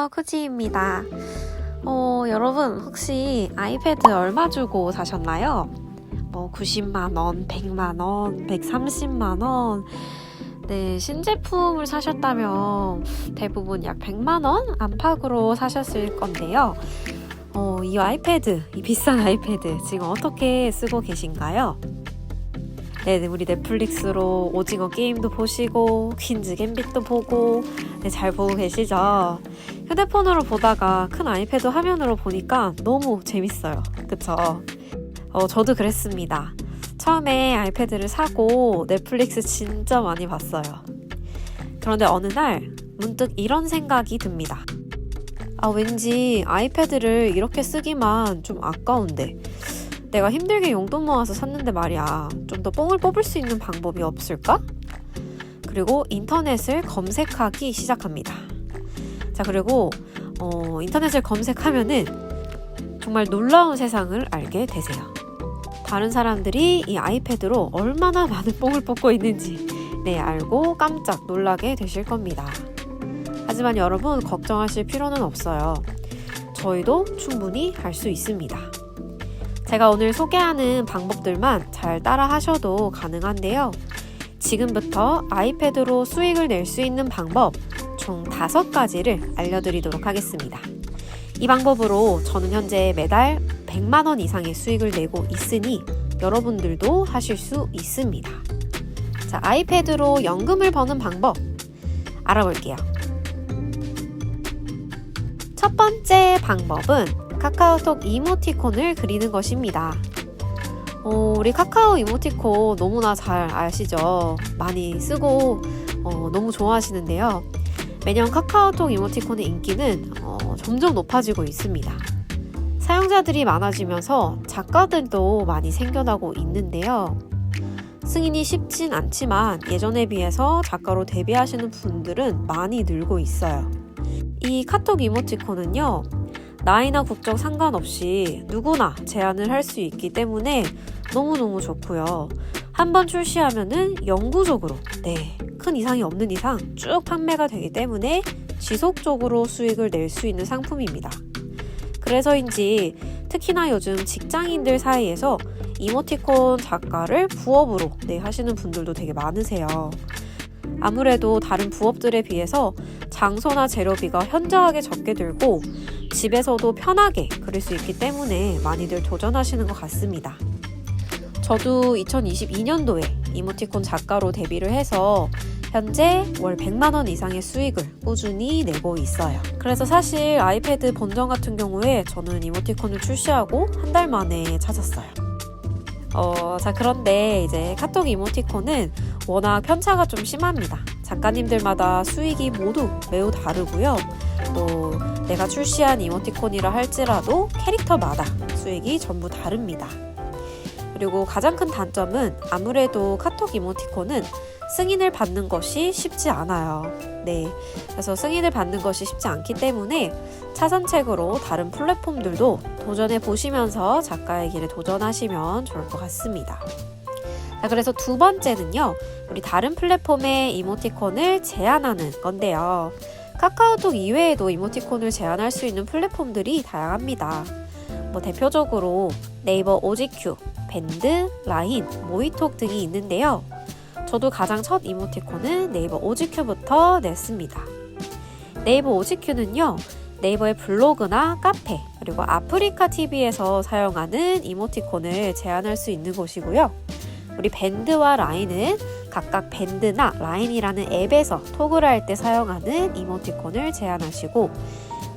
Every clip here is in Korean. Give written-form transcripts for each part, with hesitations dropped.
안녕하세요, 쿠지입니다. 여러분 혹시 아이패드 얼마 주고 사셨나요? 90만원, 100만원, 130만원. 네, 신제품을 사셨다면 대부분 약 100만원 안팎으로 사셨을 건데요. 이 아이패드, 이 비싼 아이패드 지금 어떻게 쓰고 계신가요? 네, 우리 넷플릭스로 오징어 게임도 보시고 퀸즈 갬빗도 보고 잘 보고 계시죠? 휴대폰으로 보다가 큰 아이패드 화면으로 보니까 너무 재밌어요. 그쵸? 저도 그랬습니다. 처음에 아이패드를 사고 넷플릭스 진짜 많이 봤어요. 그런데 어느 날 문득 이런 생각이 듭니다. 왠지 아이패드를 이렇게 쓰기만 좀 아까운데 내가 힘들게 용돈 모아서 샀는데 말이야, 좀 더 뽕을 뽑을 수 있는 방법이 없을까? 그리고 인터넷을 검색하기 시작합니다. 자, 그리고 인터넷을 검색하면은 정말 놀라운 세상을 알게 되세요. 다른 사람들이 이 아이패드로 얼마나 많은 뽕을 뽑고 있는지 알고 깜짝 놀라게 되실 겁니다. 하지만 여러분, 걱정하실 필요는 없어요. 저희도 충분히 할 수 있습니다. 제가 오늘 소개하는 방법들만 잘 따라 하셔도 가능한데요. 지금부터 아이패드로 수익을 낼 수 있는 방법 총 5가지를 알려드리도록 하겠습니다. 이 방법으로 저는 현재 매달 100만원 이상의 수익을 내고 있으니 여러분들도 하실 수 있습니다. 자, 아이패드로 연금을 버는 방법 알아볼게요. 첫 번째 방법은 카카오톡 이모티콘을 그리는 것입니다. 우리 카카오 이모티콘 너무나 잘 아시죠? 많이 쓰고 너무 좋아하시는데요. 매년 카카오톡 이모티콘의 인기는 점점 높아지고 있습니다. 사용자들이 많아지면서 작가들도 많이 생겨나고 있는데요. 승인이 쉽진 않지만 예전에 비해서 작가로 데뷔하시는 분들은 많이 늘고 있어요. 이 카톡 이모티콘은요, 나이나 국적 상관없이 누구나 제안을 할 수 있기 때문에 너무너무 좋고요. 한번 출시하면은 영구적으로 큰 이상이 없는 이상 쭉 판매가 되기 때문에 지속적으로 수익을 낼 수 있는 상품입니다. 그래서인지 특히나 요즘 직장인들 사이에서 이모티콘 작가를 부업으로 하시는 분들도 되게 많으세요. 아무래도 다른 부업들에 비해서 장소나 재료비가 현저하게 적게 들고 집에서도 편하게 그릴 수 있기 때문에 많이들 도전하시는 것 같습니다. 저도 2022년도에 이모티콘 작가로 데뷔를 해서 현재 월 100만원 이상의 수익을 꾸준히 내고 있어요. 그래서 사실 아이패드 본전 같은 경우에 저는 이모티콘을 출시하고 한 달 만에 찾았어요. 자, 그런데 이제 카톡 이모티콘은 워낙 편차가 좀 심합니다. 작가님들마다 수익이 모두 매우 다르고요. 또 내가 출시한 이모티콘이라 할지라도 캐릭터마다 수익이 전부 다릅니다. 그리고 가장 큰 단점은 아무래도 카톡 이모티콘은 승인을 받는 것이 쉽지 않아요. 그래서 승인을 받는 것이 쉽지 않기 때문에 차선책으로 다른 플랫폼들도 도전해 보시면서 작가의 길에 도전하시면 좋을 것 같습니다. 자, 그래서 두 번째는요, 우리 다른 플랫폼의 이모티콘을 제안하는 건데요. 카카오톡 이외에도 이모티콘을 제안할 수 있는 플랫폼들이 다양합니다. 대표적으로 네이버 OGQ, 밴드, 라인, 모이톡 등이 있는데요. 저도 가장 첫 이모티콘은 네이버 OGQ부터 냈습니다. 네이버 OGQ는요, 네이버의 블로그나 카페, 그리고 아프리카 TV에서 사용하는 이모티콘을 제안할 수 있는 곳이고요. 우리 밴드와 라인은 각각 밴드나 라인이라는 앱에서 톡을 할 때 사용하는 이모티콘을 제안하시고,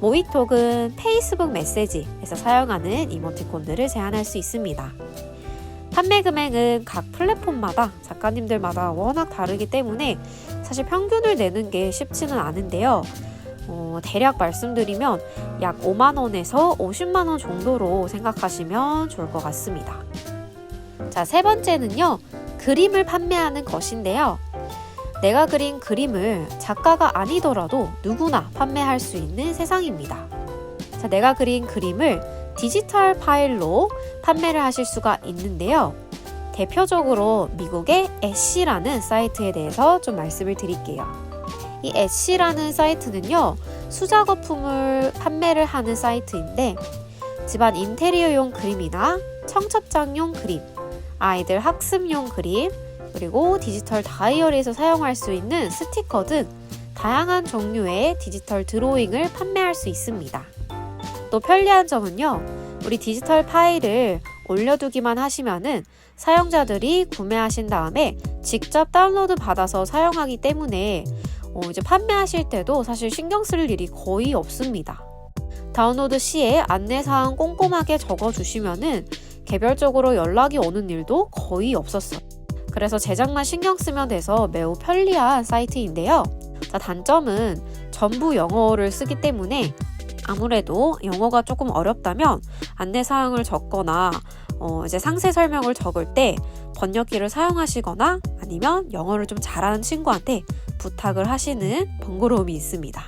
모이톡은 페이스북 메시지에서 사용하는 이모티콘들을 제안할 수 있습니다. 판매 금액은 각 플랫폼마다 작가님들마다 워낙 다르기 때문에 사실 평균을 내는 게 쉽지는 않은데요. 대략 말씀드리면 약 5만원에서 50만원 정도로 생각하시면 좋을 것 같습니다. 자, 세 번째는요, 그림을 판매하는 것인데요. 내가 그린 그림을 작가가 아니더라도 누구나 판매할 수 있는 세상입니다. 자, 내가 그린 그림을 디지털 파일로 판매를 하실 수가 있는데요. 대표적으로 미국의 애쉬라는 사이트에 대해서 좀 말씀을 드릴게요. 이 엣시라는 사이트는요, 수작업품을 판매를 하는 사이트인데 집안 인테리어용 그림이나 청첩장용 그림, 아이들 학습용 그림, 그리고 디지털 다이어리에서 사용할 수 있는 스티커 등 다양한 종류의 디지털 드로잉을 판매할 수 있습니다. 또 편리한 점은요, 우리 디지털 파일을 올려두기만 하시면은 사용자들이 구매하신 다음에 직접 다운로드 받아서 사용하기 때문에 이제 판매하실 때도 사실 신경 쓸 일이 거의 없습니다. 다운로드 시에 안내사항 꼼꼼하게 적어주시면은 개별적으로 연락이 오는 일도 거의 없었어요. 그래서 제작만 신경 쓰면 돼서 매우 편리한 사이트인데요. 자, 단점은 전부 영어를 쓰기 때문에 아무래도 영어가 조금 어렵다면 안내사항을 적거나 이제 상세 설명을 적을 때 번역기를 사용하시거나 아니면 영어를 좀 잘하는 친구한테 부탁을 하시는 번거로움이 있습니다.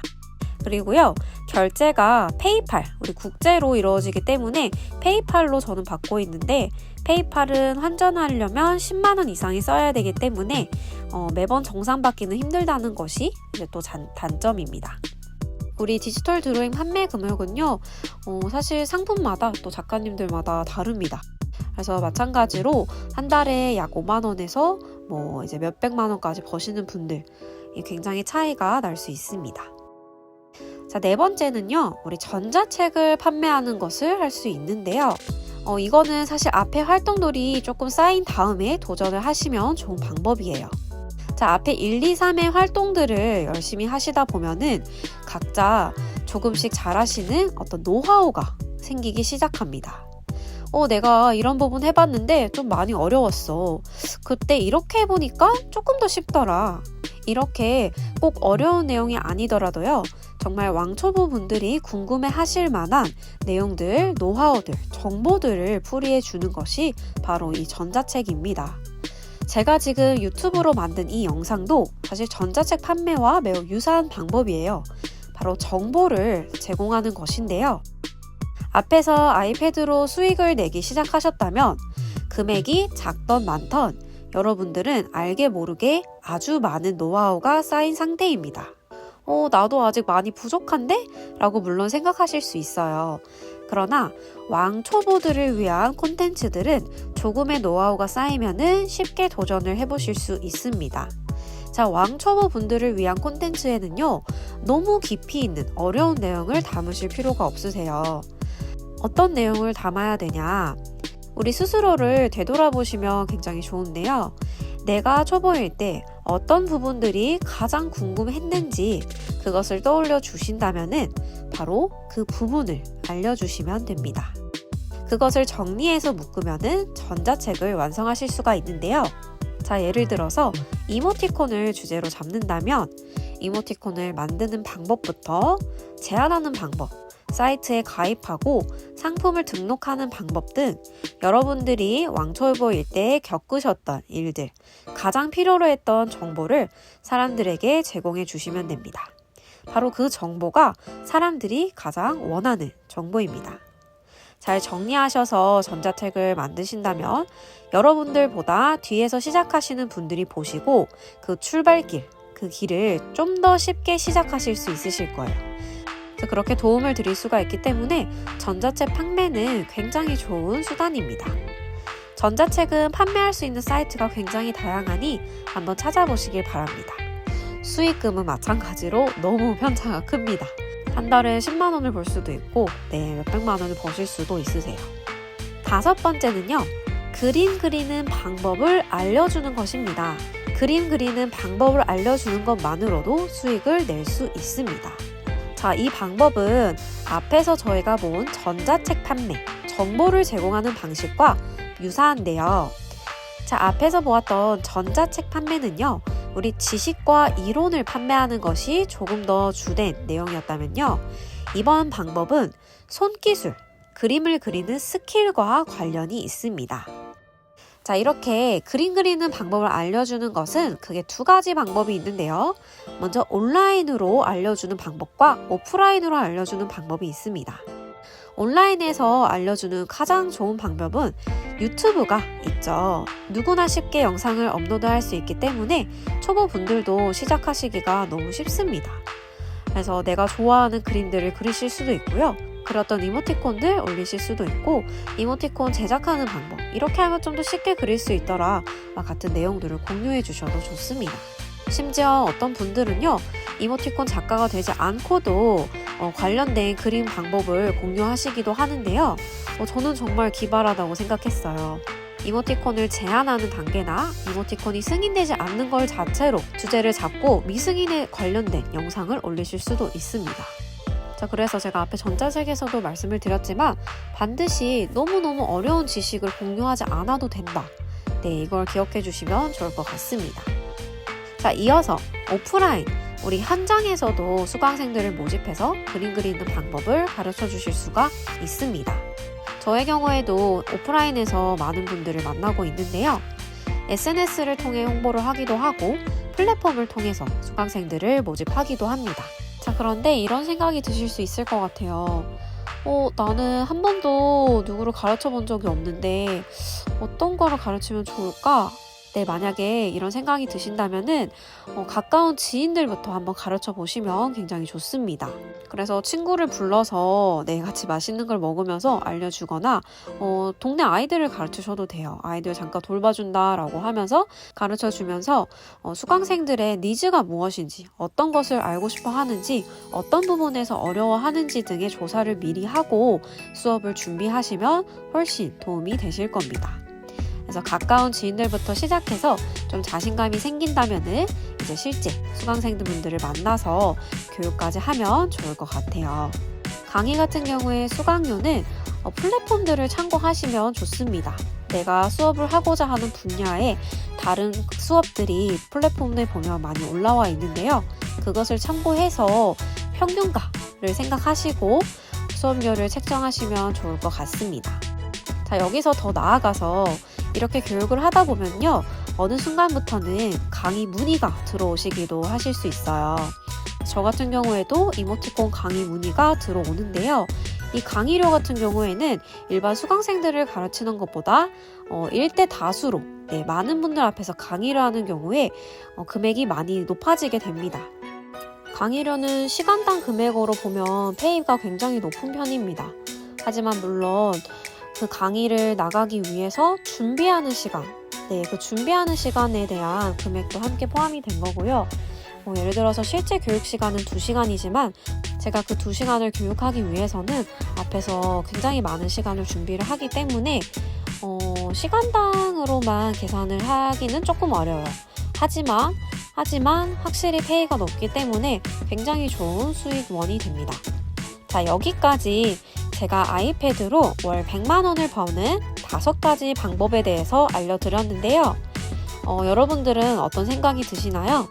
그리고요, 결제가 페이팔, 우리 국제로 이루어지기 때문에 페이팔로 저는 받고 있는데 페이팔은 환전하려면 10만 원 이상이 써야 되기 때문에 매번 정산받기는 힘들다는 것이 이제 또 단점입니다. 우리 디지털 드로잉 판매 금액은요, 사실 상품마다 또 작가님들마다 다릅니다. 그래서 마찬가지로 한 달에 약 5만 원에서 이제 몇백만 원까지 버시는 분들 굉장히 차이가 날 수 있습니다. 자, 네 번째는요, 우리 전자책을 판매하는 것을 할 수 있는데요. 이거는 사실 앞에 활동들이 조금 쌓인 다음에 도전을 하시면 좋은 방법이에요. 자, 앞에 1, 2, 3의 활동들을 열심히 하시다 보면은 각자 조금씩 잘하시는 어떤 노하우가 생기기 시작합니다. 내가 이런 부분 해봤는데 좀 많이 어려웠어. 그때 이렇게 해보니까 조금 더 쉽더라. 이렇게 꼭 어려운 내용이 아니더라도요, 정말 왕초보 분들이 궁금해 하실 만한 내용들, 노하우들, 정보들을 풀이해 주는 것이 바로 이 전자책입니다. 제가 지금 유튜브로 만든 이 영상도 사실 전자책 판매와 매우 유사한 방법이에요. 바로 정보를 제공하는 것인데요. 앞에서 아이패드로 수익을 내기 시작하셨다면 금액이 작던 많던 여러분들은 알게 모르게 아주 많은 노하우가 쌓인 상태입니다. 나도 아직 많이 부족한데? 라고 물론 생각하실 수 있어요. 그러나 왕초보들을 위한 콘텐츠들은 조금의 노하우가 쌓이면은 쉽게 도전을 해보실 수 있습니다. 자, 왕초보 분들을 위한 콘텐츠에는요, 너무 깊이 있는 어려운 내용을 담으실 필요가 없으세요. 어떤 내용을 담아야 되냐? 우리 스스로를 되돌아보시면 굉장히 좋은데요. 내가 초보일 때 어떤 부분들이 가장 궁금했는지 그것을 떠올려 주신다면은 바로 그 부분을 알려주시면 됩니다. 그것을 정리해서 묶으면은 전자책을 완성하실 수가 있는데요. 자, 예를 들어서 이모티콘을 주제로 잡는다면 이모티콘을 만드는 방법부터 제안하는 방법, 사이트에 가입하고 상품을 등록하는 방법 등 여러분들이 왕초보일 때 겪으셨던 일들, 가장 필요로 했던 정보를 사람들에게 제공해 주시면 됩니다. 바로 그 정보가 사람들이 가장 원하는 정보입니다. 잘 정리하셔서 전자책을 만드신다면 여러분들보다 뒤에서 시작하시는 분들이 보시고 그 출발길, 그 길을 좀 더 쉽게 시작하실 수 있으실 거예요. 그렇게 도움을 드릴 수가 있기 때문에 전자책 판매는 굉장히 좋은 수단입니다. 전자책은 판매할 수 있는 사이트가 굉장히 다양하니 한번 찾아보시길 바랍니다. 수익금은 마찬가지로 너무 편차가 큽니다. 한 달에 10만 원을 벌 수도 있고 몇백만 원을 버실 수도 있으세요. 다섯 번째는요, 그림 그리는 방법을 알려주는 것입니다. 그림 그리는 방법을 알려주는 것만으로도 수익을 낼 수 있습니다. 자, 이 방법은 앞에서 저희가 본 전자책 판매, 정보를 제공하는 방식과 유사한데요. 자, 앞에서 보았던 전자책 판매는요, 우리 지식과 이론을 판매하는 것이 조금 더 주된 내용이었다면요, 이번 방법은 손기술, 그림을 그리는 스킬과 관련이 있습니다. 자, 이렇게 그림 그리는 방법을 알려주는 것은 크게 두 가지 방법이 있는데요. 먼저 온라인으로 알려주는 방법과 오프라인으로 알려주는 방법이 있습니다. 온라인에서 알려주는 가장 좋은 방법은 유튜브가 있죠. 누구나 쉽게 영상을 업로드할 수 있기 때문에 초보분들도 시작하시기가 너무 쉽습니다. 그래서 내가 좋아하는 그림들을 그리실 수도 있고요. 그렸던 이모티콘들 올리실 수도 있고, 이모티콘 제작하는 방법, 이렇게 하면 좀 더 쉽게 그릴 수 있더라 같은 내용들을 공유해 주셔도 좋습니다. 심지어 어떤 분들은요, 이모티콘 작가가 되지 않고도 관련된 그림 방법을 공유하시기도 하는데요. 저는 정말 기발하다고 생각했어요. 이모티콘을 제안하는 단계나 이모티콘이 승인되지 않는 걸 자체로 주제를 잡고 미승인에 관련된 영상을 올리실 수도 있습니다. 자, 그래서 제가 앞에 전자책에서도 말씀을 드렸지만 반드시 너무너무 어려운 지식을 공유하지 않아도 된다. 네, 이걸 기억해 주시면 좋을 것 같습니다. 자, 이어서 오프라인, 우리 현장에서도 수강생들을 모집해서 그림 그리는 방법을 가르쳐 주실 수가 있습니다. 저의 경우에도 오프라인에서 많은 분들을 만나고 있는데요. SNS를 통해 홍보를 하기도 하고 플랫폼을 통해서 수강생들을 모집하기도 합니다. 자, 그런데 이런 생각이 드실 수 있을 것 같아요. 나는 한 번도 누구를 가르쳐 본 적이 없는데 어떤 거를 가르치면 좋을까? 네, 만약에 이런 생각이 드신다면은 가까운 지인들부터 한번 가르쳐 보시면 굉장히 좋습니다. 그래서 친구를 불러서 같이 맛있는 걸 먹으면서 알려주거나 동네 아이들을 가르치셔도 돼요. 아이들 잠깐 돌봐준다라고 하면서 가르쳐주면서 수강생들의 니즈가 무엇인지, 어떤 것을 알고 싶어 하는지, 어떤 부분에서 어려워하는지 등의 조사를 미리 하고 수업을 준비하시면 훨씬 도움이 되실 겁니다. 그래서 가까운 지인들부터 시작해서 좀 자신감이 생긴다면은 이제 실제 수강생분들을 만나서 교육까지 하면 좋을 것 같아요. 강의 같은 경우에 수강료는 플랫폼들을 참고하시면 좋습니다. 내가 수업을 하고자 하는 분야의 다른 수업들이 플랫폼에 보면 많이 올라와 있는데요. 그것을 참고해서 평균가를 생각하시고 수업료를 책정하시면 좋을 것 같습니다. 자, 여기서 더 나아가서 이렇게 교육을 하다 보면요, 어느 순간부터는 강의 문의가 들어오시기도 하실 수 있어요. 저 같은 경우에도 이모티콘 강의 문의가 들어오는데요. 이 강의료 같은 경우에는 일반 수강생들을 가르치는 것보다 1대 다수로 많은 분들 앞에서 강의를 하는 경우에 금액이 많이 높아지게 됩니다. 강의료는 시간당 금액으로 보면 페이가 굉장히 높은 편입니다. 하지만 물론 그 강의를 나가기 위해서 준비하는 시간, 그 준비하는 시간에 대한 금액도 함께 포함이 된 거고요. 예를 들어서 실제 교육 시간은 2시간이지만 제가 그 2시간을 교육하기 위해서는 앞에서 굉장히 많은 시간을 준비를 하기 때문에 시간당으로만 계산을 하기는 조금 어려워요. 하지만 확실히 페이가 높기 때문에 굉장히 좋은 수익원이 됩니다. 자, 여기까지 제가 아이패드로 월 100만 원을 버는 5가지 방법에 대해서 알려드렸는데요. 여러분들은 어떤 생각이 드시나요?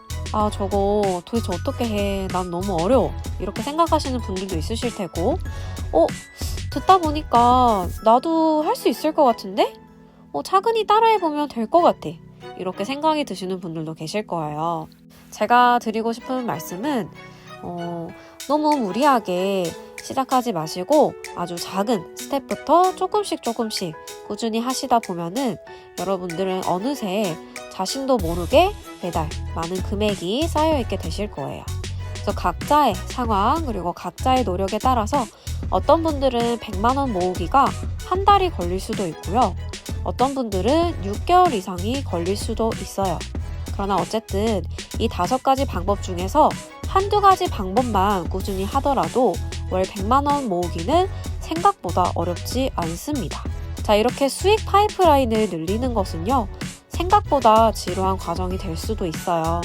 저거 도대체 어떻게 해? 난 너무 어려워. 이렇게 생각하시는 분들도 있으실 테고, 듣다 보니까 나도 할 수 있을 것 같은데? 차근히 따라해보면 될 것 같아. 이렇게 생각이 드시는 분들도 계실 거예요. 제가 드리고 싶은 말씀은 너무 무리하게 시작하지 마시고 아주 작은 스텝부터 조금씩 꾸준히 하시다 보면은 여러분들은 어느새 자신도 모르게 매달 많은 금액이 쌓여있게 되실 거예요. 그래서 각자의 상황 그리고 각자의 노력에 따라서 어떤 분들은 100만 원 모으기가 한 달이 걸릴 수도 있고요. 어떤 분들은 6개월 이상이 걸릴 수도 있어요. 그러나 어쨌든 이 5가지 방법 중에서 한두 가지 방법만 꾸준히 하더라도 월 100만 원 모으기는 생각보다 어렵지 않습니다. 자, 이렇게 수익 파이프라인을 늘리는 것은요, 생각보다 지루한 과정이 될 수도 있어요.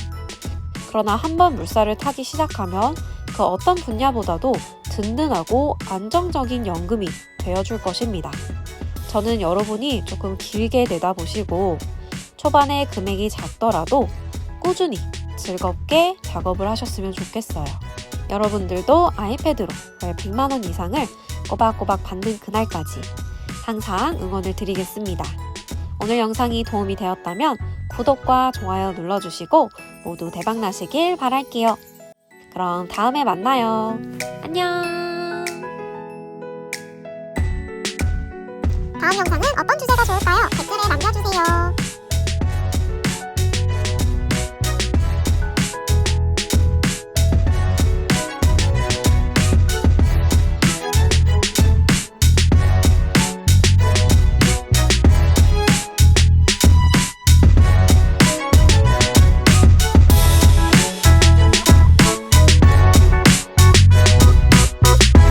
그러나 한번 물살을 타기 시작하면 그 어떤 분야보다도 든든하고 안정적인 연금이 되어줄 것입니다. 저는 여러분이 조금 길게 내다보시고 초반에 금액이 작더라도 꾸준히 즐겁게 작업을 하셨으면 좋겠어요. 여러분들도 아이패드로 월 100만 원 이상을 꼬박꼬박 받는 그날까지 항상 응원을 드리겠습니다. 오늘 영상이 도움이 되었다면 구독과 좋아요 눌러주시고 모두 대박나시길 바랄게요. 그럼 다음에 만나요. 안녕. 다음 영상은 어떤 주제가 좋을까요?